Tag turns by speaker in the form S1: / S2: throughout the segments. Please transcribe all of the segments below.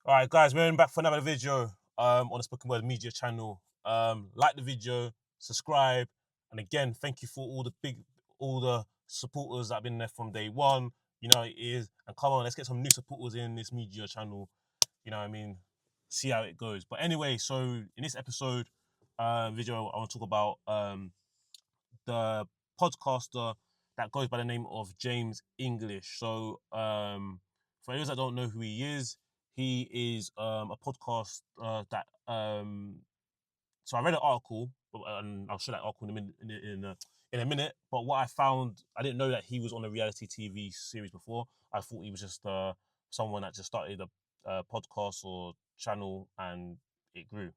S1: All right, guys, we're back for another video on the Spoken Word Media channel. Like the video, subscribe, and again, thank you for all the supporters that have been there from day one. You know it is, and come on, let's get some new supporters in this media channel. You know what I mean? See how it goes. But anyway, so in this episode video, I want to talk about the podcaster that goes by the name of James English. So for those that don't know who he is a podcast that so I read an article and I'll show that article in a minute. But what I found, I didn't know that he was on a reality TV series before. I thought he was just someone that just started a podcast or channel and it grew.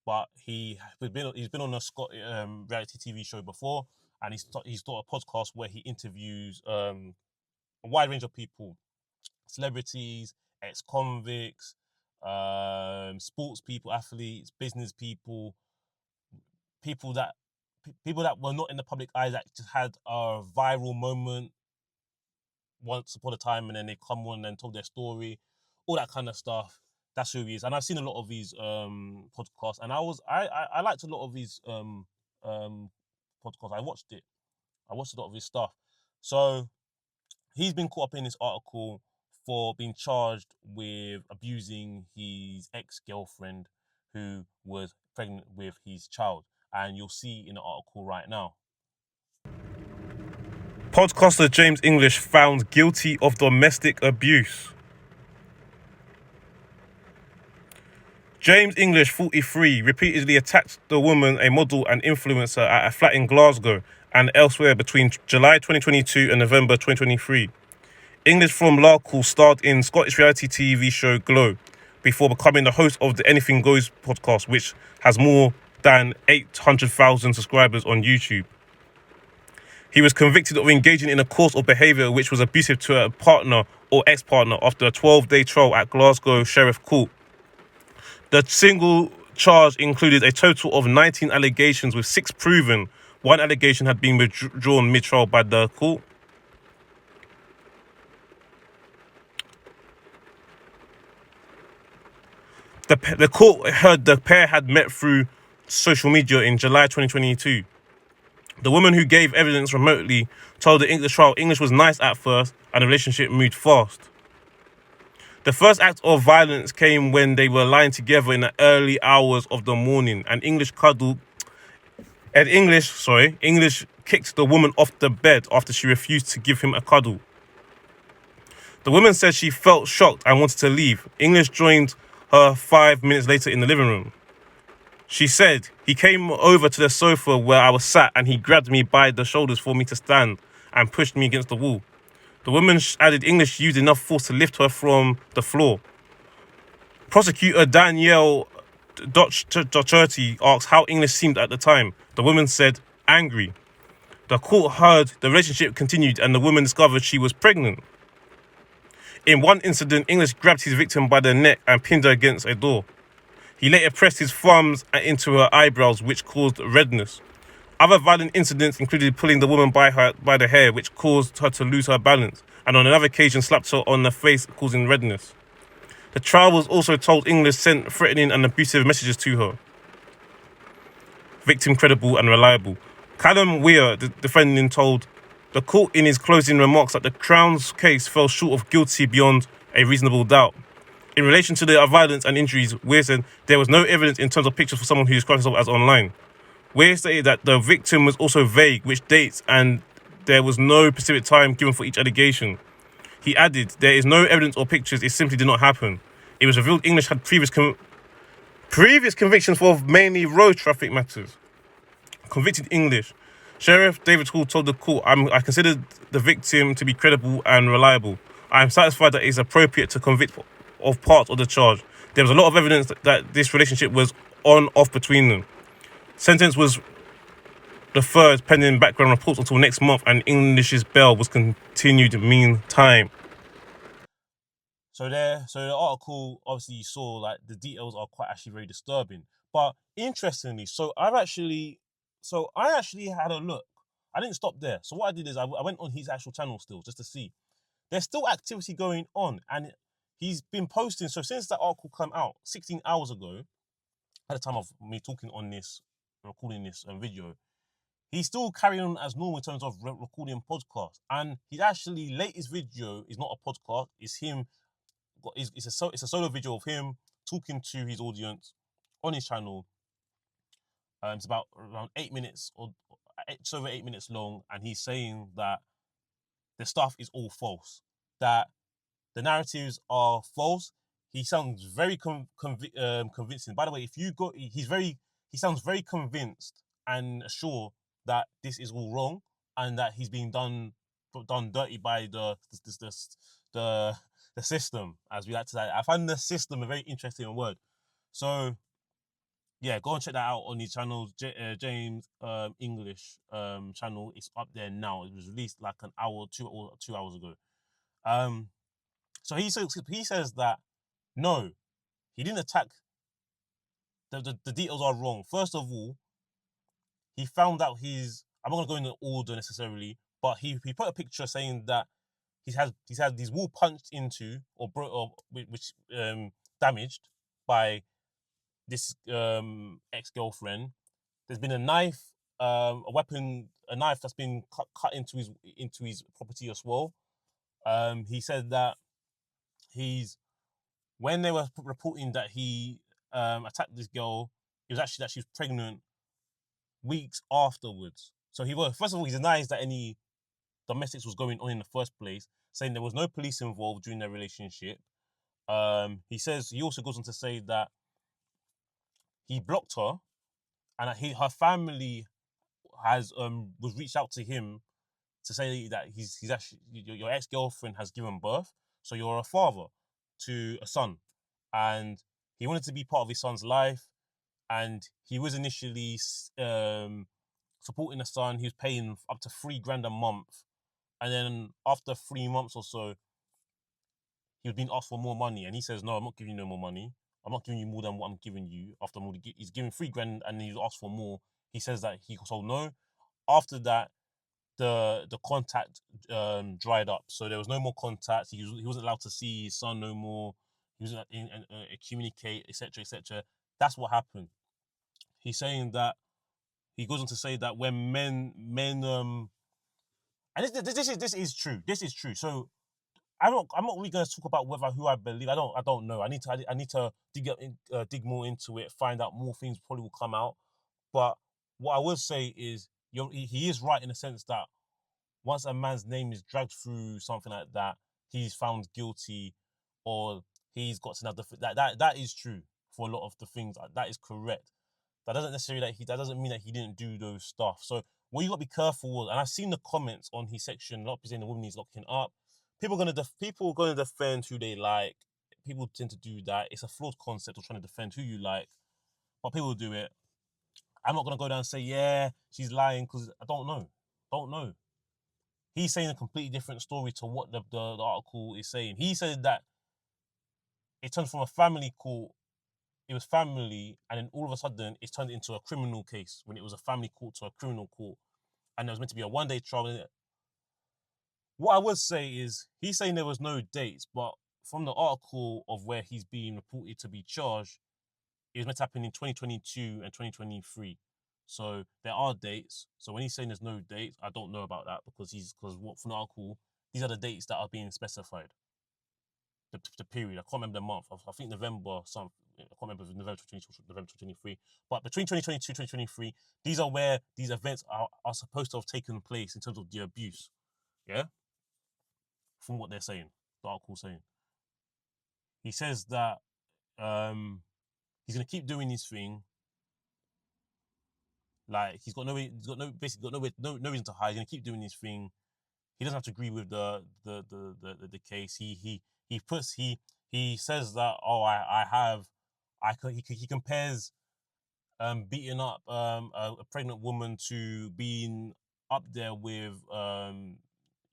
S1: But he's been on a reality TV show before, and he's got a podcast where he interviews a wide range of people, celebrities, ex-convicts, sports people, athletes, business people, people that were not in the public eye that just had a viral moment once upon a time, and then they come on and told their story, all that kind of stuff. That's who he is. And I've seen a lot of these podcasts, and I liked a lot of these podcasts. I watched a lot of his stuff. So he's been caught up in this article for being charged with abusing his ex-girlfriend who was pregnant with his child. And you'll see in the article right now. Podcaster James English found guilty of domestic abuse. James English, 43, repeatedly attacked the woman, a model and influencer, at a flat in Glasgow and elsewhere between July 2022 and November 2023. English from Larkhall starred in Scottish reality TV show Glow before becoming the host of the Anything Goes podcast, which has more than 800,000 subscribers on YouTube. He was convicted of engaging in a course of behaviour which was abusive to a partner or ex-partner after a 12-day trial at Glasgow Sheriff Court. The single charge included a total of 19 allegations, with 6 proven. One allegation had been withdrawn mid-trial by the court. The court heard the pair had met through social media in July 2022. The woman who gave evidence remotely told the English trial English was nice at first and the relationship moved fast. The first act of violence came when they were lying together in the early hours of the morning, and English kicked the woman off the bed after she refused to give him a cuddle. The woman said she felt shocked and wanted to leave. English joined her 5 minutes later in the living room. She said, "He came over to the sofa where I was sat and he grabbed me by the shoulders for me to stand and pushed me against the wall." The woman added English used enough force to lift her from the floor. Prosecutor Danielle Docherty asked how English seemed at the time. The woman said, "Angry." The court heard the relationship continued and the woman discovered she was pregnant. In one incident, English grabbed his victim by the neck and pinned her against a door. He later pressed his thumbs into her eyebrows, which caused redness. Other violent incidents included pulling the woman by the hair, which caused her to lose her balance, and on another occasion slapped her on the face, causing redness. The trial was also told English sent threatening and abusive messages to her. Victim credible and reliable. Callum Weir, the defendant, told the court in his closing remarks that the Crown's case fell short of guilty beyond a reasonable doubt. In relation to the violence and injuries, Weir said there was no evidence in terms of pictures for someone who described himself as online. Weir stated that the victim was also vague, which dates, and there was no specific time given for each allegation. He added, "There is no evidence or pictures, it simply did not happen." It was revealed English had previous convictions for mainly road traffic matters. Convicted English. Sheriff David Hall told the court, I considered the victim to be credible and reliable. I am satisfied that it is appropriate to convict of part of the charge. There was a lot of evidence that this relationship was on-off between them. Sentence was deferred pending background reports until next month, and English's bail was continued meantime. So the article, obviously you saw, like, the details are quite actually very disturbing. But interestingly, I actually had a look. I didn't stop there. So what I did is I went on his actual channel still, just to see. There's still activity going on, and he's been posting. So since that article came out 16 hours ago, at the time of me talking on this, recording this video, he's still carrying on as normal in terms of recording podcasts. And his actually latest video is not a podcast. It's him. It's a solo video of him talking to his audience on his channel. It's about around 8 minutes or it's over 8 minutes long, and he's saying that the stuff is all false, that the narratives are false. He sounds very convincing. By the way, if you go, he sounds very convinced and sure that this is all wrong and that he's being done dirty by the system, as we like to say. I find the system a very interesting word. So yeah, go and check that out on his channel, James English channel. It's up there now. It was released like an hour, 2 hours ago. So he says that no, he didn't attack. The details are wrong. First of all, he found out I'm not gonna go into order necessarily, but he put a picture saying that he's had his wall punched into or which damaged by this ex-girlfriend. There's been a knife, a weapon, a knife that's been cut into his property as well. He said that when they were reporting that he attacked this girl, it was actually that she was pregnant weeks afterwards. So first of all, he denies that any domestics was going on in the first place, saying there was no police involved during their relationship. He also goes on to say that he blocked her, and her family was reached out to him to say that he's actually your ex-girlfriend has given birth, so you're a father to a son, and he wanted to be part of his son's life, and he was initially supporting the son. He was paying up to $3,000 a month, and then after 3 months or so, he was being asked for more money, and he says, "No, I'm not giving you no more money. I'm not giving you more than what I'm giving you." After he's giving $3,000, and he's asked for more. He says that he told no. After that, the contact dried up, so there was no more contact. He wasn't allowed to see his son no more. He wasn't communicate, etc., etc. That's what happened. He's saying that he goes on to say that when men and this is true. This is true. So I'm not really going to talk about who I believe. I don't know. I need to dig more into it, find out more things. Probably will come out. But what I will say is, he is right in the sense that once a man's name is dragged through something like that, he's found guilty, or he's got another. That is true for a lot of the things. That is correct. That doesn't mean that he didn't do those stuff. So what you got to be careful with, and I've seen the comments on his section. A lot of people saying the woman needs locking up. People are gonna defend who they like. People tend to do that. It's a flawed concept of trying to defend who you like, but people do it. I'm not gonna go down and say, yeah, she's lying, because I don't know. Don't know. He's saying a completely different story to what the article is saying. He said that it turned from a family court, it was family, and then all of a sudden it's turned into a criminal case when it was a family court to a criminal court, and there was meant to be a one-day trial. What I would say is, he's saying there was no dates, but from the article of where he's being reported to be charged, it was meant to happen in 2022 and 2023. So there are dates. So when he's saying there's no dates, I don't know about that, because from the article, these are the dates that are being specified. The period, I can't remember the month. I think November some. I can't remember if it was November 2022, November 2023. But between 2022 and 2023, these are where these events are supposed to have taken place in terms of the abuse. Yeah, from what they're saying, the article's saying. He says that he's gonna keep doing his thing. Like, basically got no reason to hide. He's gonna keep doing his thing. He doesn't have to agree with the case. He says that, he compares beating up a pregnant woman to being up there with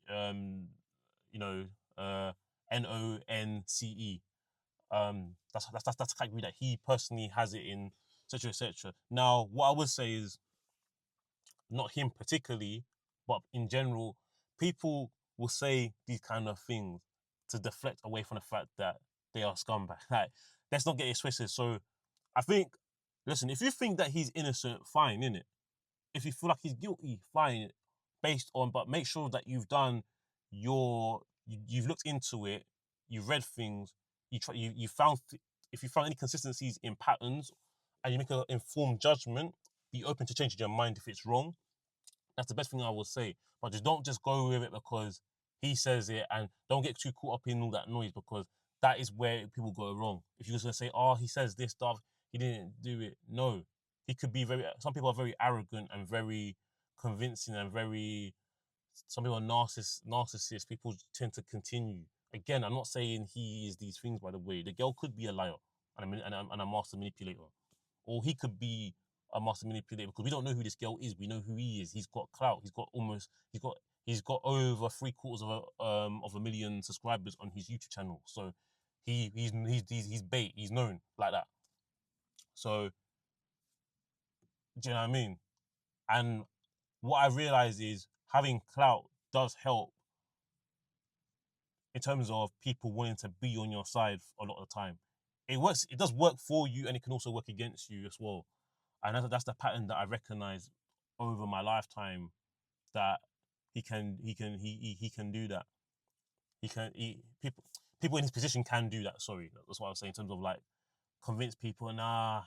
S1: NONCE. That's the category that he personally has it in, etc., etc. Now, what I would say is, not him particularly, but in general, people will say these kind of things to deflect away from the fact that they are scumbag. Like, let's not get it twisted. So I think, listen, if you think that he's innocent, fine, innit? If you feel like he's guilty, fine, based on, but make sure that you've done you've looked into it, you've read things, you found, if you found any consistencies in patterns, and you make an informed judgment, be open to changing your mind if it's wrong. That's the best thing I would say. But just don't just go with it because he says it, and don't get too caught up in all that noise, because that is where people go wrong. If you're just gonna say, "Oh, he says this stuff, he didn't do it," no, he could be very. Some people are very arrogant and very convincing and very. Some people are narcissists. People tend to continue. Again, I'm not saying he is these things. By the way, the girl could be a liar and a master manipulator, or he could be a master manipulator, because we don't know who this girl is. We know who he is. He's got clout. He's got over 3/4 of a million subscribers on his YouTube channel. So he's bait. He's known like that. So do you know what I mean? And what I realize is having clout does help in terms of people wanting to be on your side a lot of the time. It works. It does work for you, and it can also work against you as well. And that's the pattern that I recognize over my lifetime, that he can do that. People in his position can do that. Sorry, that's what I was saying in terms of like convince people, nah,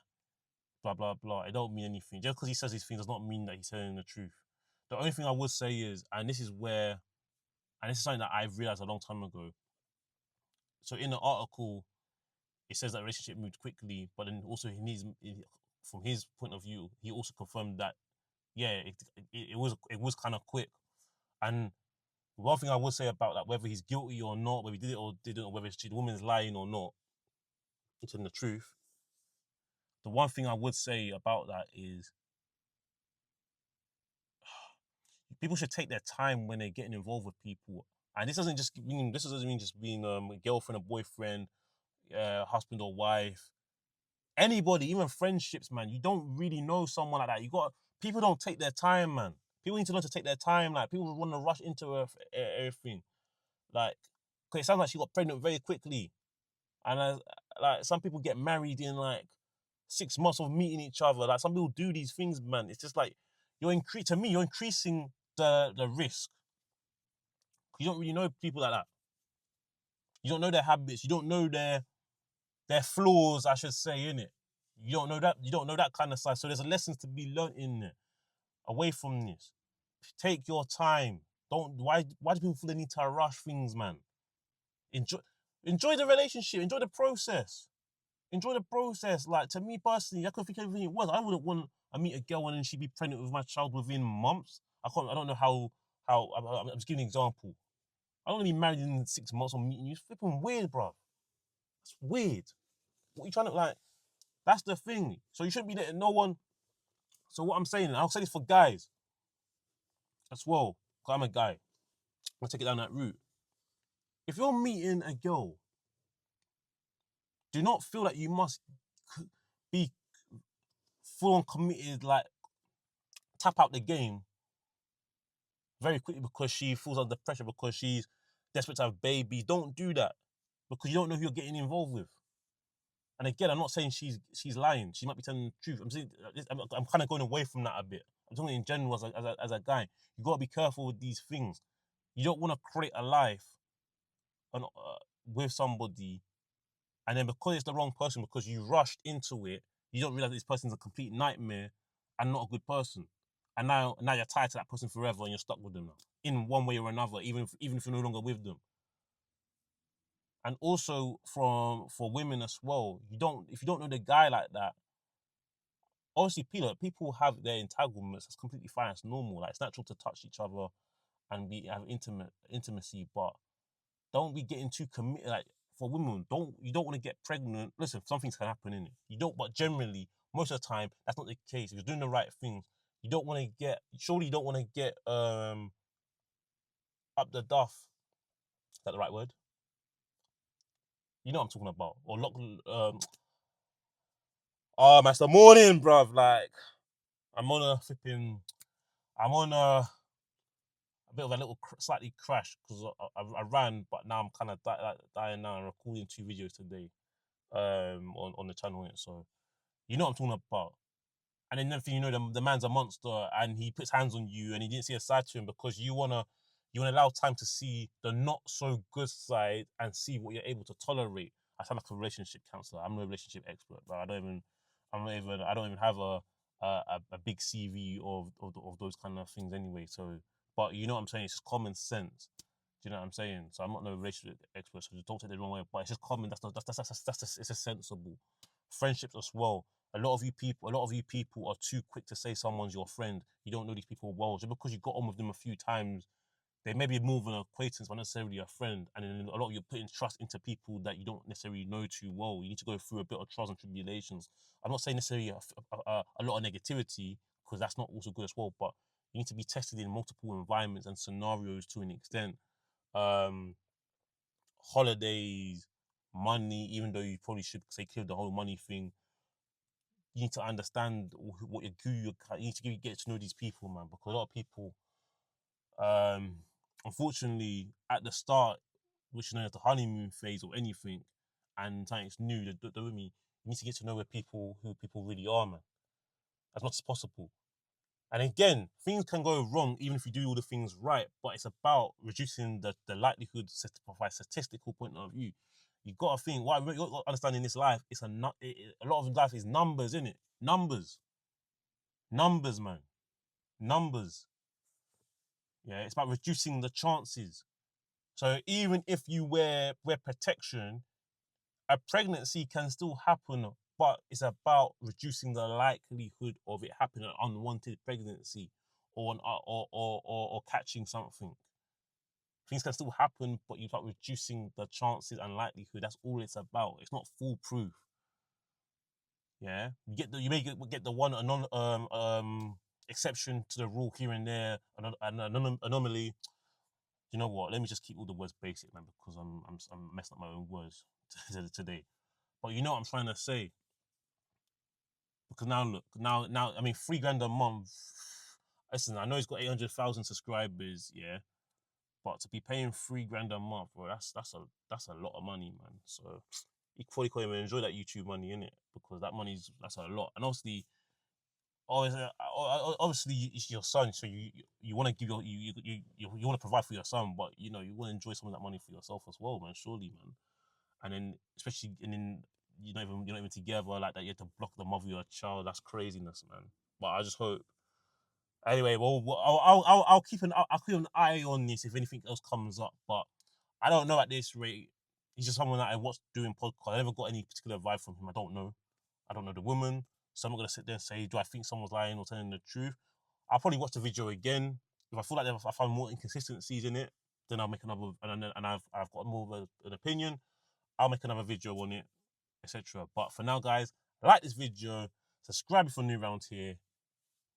S1: blah blah blah. It don't mean anything. Just because he says these things does not mean that he's telling the truth. The only thing I would say is, and this is something that I've realized a long time ago. So in the article, it says that the relationship moved quickly, but then also from his point of view, he also confirmed that yeah, it was kind of quick. And one thing I would say about that, whether he's guilty or not, whether he did it or didn't, or whether the woman's lying or not, telling the truth. The one thing I would say about that is people should take their time when they're getting involved with people. And this doesn't mean just being a girlfriend or boyfriend, husband or wife. Anybody, even friendships, man. You don't really know someone like that. People don't take their time, man. People need to learn to take their time. Like, people want to rush into everything. Like, cause it sounds like she got pregnant very quickly, and like some people get married in like 6 months of meeting each other. Like, some people do these things, man. It's just like you're increasing the risk. You don't really know people like that. You don't know their habits. You don't know their flaws, I should say, innit? You don't know that. You don't know that kind of side. So there's a lessons to be learned in there. Away from this, take your time. Don't why do people feel the need to rush things, man? Enjoy the relationship. Enjoy the process. Enjoy the process. Like, to me personally, I could think everything it was. I wouldn't want to meet a girl and then she'd be pregnant with my child within months. I don't know how. I'm just giving an example. I don't want to be married in 6 months or meeting you. It's flipping weird, bro. It's weird. What are you trying to like? That's the thing. So you shouldn't be letting no one. So what I'm saying, and I'll say this for guys as well, because I'm a guy. I'm gonna take it down that route. If you're meeting a girl, do not feel that you must be full on committed, like tap out the game very quickly because she feels under pressure, because she's desperate to have babies. Don't do that, because you don't know who you're getting involved with. And again, I'm not saying she's lying. She might be telling the truth. I'm kind of going away from that a bit. I'm talking in general as a guy. You got to be careful with these things. You don't want to create a life with somebody, and then because it's the wrong person, because you rushed into it, you don't realize this person's a complete nightmare and not a good person. And now you're tied to that person forever, and you're stuck with them now, in one way or another, even if you're no longer with them. And also for women as well, if you don't know the guy like that, obviously people have their entanglements. That's completely fine. It's normal. Like, it's natural to touch each other and have intimacy, but don't be getting too committed. Like, for women, you don't want to get pregnant. Listen, some things can happen in it. You don't, but generally, most of the time, that's not the case. If you're doing the right things, you don't want to get. Surely, you don't want to get up the duff. Is that the right word? You know what I'm talking about. Or lock. Oh, man, it's the morning, bruv. Like, I'm on a flipping. I'm on a. a bit of a little slightly crash because I ran, but now I'm kind of dying now. I'm recording 2 videos today on the channel. So you know what I'm talking about. And then next thing you know, the man's a monster and he puts hands on you and he didn't see a side to him because you wanna allow time to see the not so good side and see what you're able to tolerate. I sound like a relationship counselor. I'm no relationship expert, but I don't even have a big CV of those kind of things anyway. So, but you know what I'm saying? It's just common sense. Do you know what I'm saying? So I'm not no relationship expert, so just don't take it the wrong way. But it's just common. It's just sensible. Friendships as well. A lot of you people are too quick to say someone's your friend. You don't know these people well. Just because you got on with them a few times, they may be more of an acquaintance, but not necessarily a friend. And then a lot of you putting trust into people that you don't necessarily know too well. You need to go through a bit of trials and tribulations. I'm not saying necessarily a lot of negativity, because that's not also good as well. But you need to be tested in multiple environments and scenarios to an extent. Holidays, money, even though you probably should say clear the whole money thing, you need to understand what you need to get to know these people, man, because a lot of people, unfortunately, at the start, which is known as the honeymoon phase or anything, and something's new, with me, you need to get to know who people really are, man, as much as possible. And again, things can go wrong even if you do all the things right, but it's about reducing the likelihood from a statistical point of view. You got to think, what you got to understand in this life, a lot of life is numbers, innit? Numbers, man, numbers. Yeah, it's about reducing the chances. So even if you wear protection, a pregnancy can still happen, but it's about reducing the likelihood of it happening, an unwanted pregnancy, or catching something. Things can still happen, but you start reducing the chances and likelihood. That's all it's about. It's not foolproof. Yeah, you may get the one exception to the rule here and there, an anomaly. You know what? Let me just keep all the words basic, man, because I'm messing up my own words today. But you know what I'm trying to say. Because now look, I mean, $3,000 a month. Listen, I know he's got 800,000 subscribers, yeah, but to be paying $3,000 a month, bro, that's a lot of money, man. So you probably can't even enjoy that YouTube money, innit? Because that's a lot. And obviously it's your son, so you want to give you want to provide for your son, but you know you want to enjoy some of that money for yourself as well, man. Surely, man. And then especially you're not even together like that. You have to block the mother of your child. That's craziness, man. But I just hope. Anyway, well, I'll keep an eye on this if anything else comes up. But I don't know at this rate. He's just someone that I watched doing podcast. I never got any particular vibe from him. I don't know. I don't know the woman, so I'm not gonna sit there and say, do I think someone's lying or telling the truth? I'll probably watch the video again. If I feel like I found more inconsistencies in it, then I'll make another. And I've got more of an opinion. I'll make another video on it, etc. But for now, guys, like this video, subscribe if you're new around here.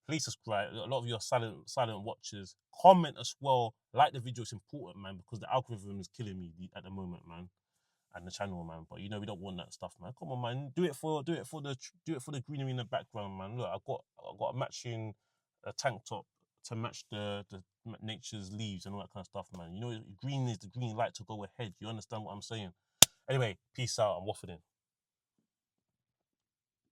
S1: Please subscribe. A lot of you are silent watchers. Comment as well. Like the video. It's important, man, because the algorithm is killing me at the moment, man, and the channel, man. But you know we don't want that stuff, man. Come on, man. Do it for the greenery in the background, man. Look, I got a matching tank top to match the nature's leaves and all that kind of stuff, man. You know, green is the green light to go ahead. You understand what I'm saying? Anyway, peace out. I'm waffling.